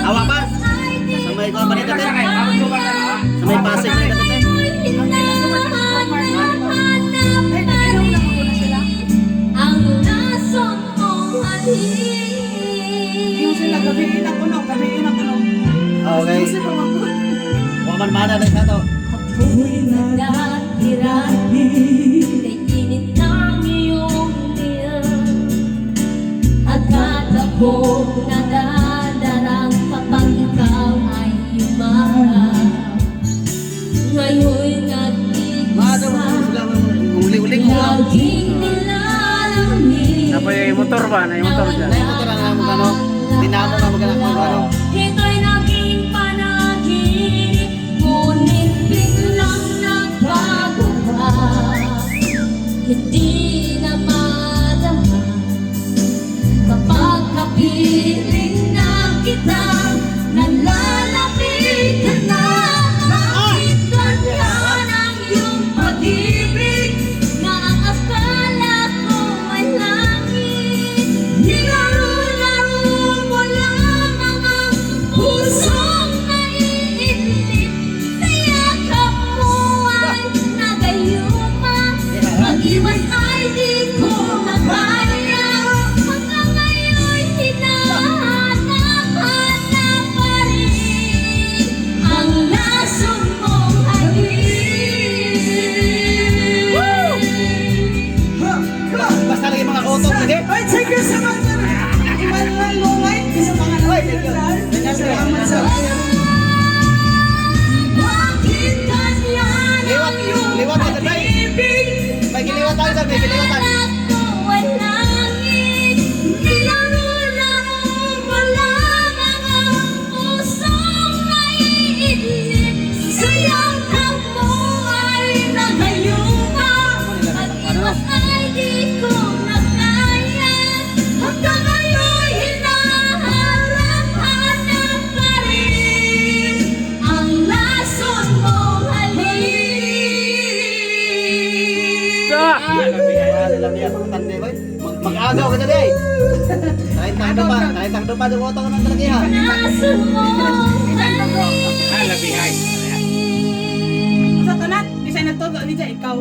Awa pa. Sa may ko pa nito. Sa may pasig na nito. Ang nasong mong Yung sila gabihin ako no, gabihin ako no. Okay. Waman mana na sa to. apoy na dahirahi kay init ng iyong tiyan at kada kong nadadarang kapag ikaw ay yumarap. Ngayon'y Mado nag-isa sila uli-uli ko. laging nilalamig. Apa yung motor ba? Na yung motor dyan? Ay mo tara na mo ano. Dinamo na mo ganang ano. Ito'y naging panaginip, ngunit biglang nagbago ka. Hindi na madama kapag kapiling na kita, nalalapit ka na. Bakit ganyan ang iyong pag-ibig na ang akala ko ay langit? Nilaro-laro mo lang ang pusong naiinip. Sa yakap mo ay nagayuma, mag-iwas ay di ko na kaya. Hanggang ngayon'y hinahanap-hanap pa rin ang nasong mong halik. Basta lagi mga koto hindi. Ay, thank you sa mga Emmanuel Lungay, sa mga nagdadasal. Salamat sa Bakit ganyan Liwat, ang iyong liwat ka tayo. pag-ibig? May giliwat tayo sa may giliwatan. Akala ko ay langit, nilaro-laro mo lang ang pusong naiinip. Sa yakap mo ay nagayuma, mag-iwas ay di ko na kaya. Hanggang ngayon'y hinaharap-hanap pa rin ang lason mong halik. Mag-agaw ka na day. Kahit ang dupa ng otong ng talagihan. Lason mong halik. Ah, labihag. Sa tanan, di siya nagtugo, di siya ikaw.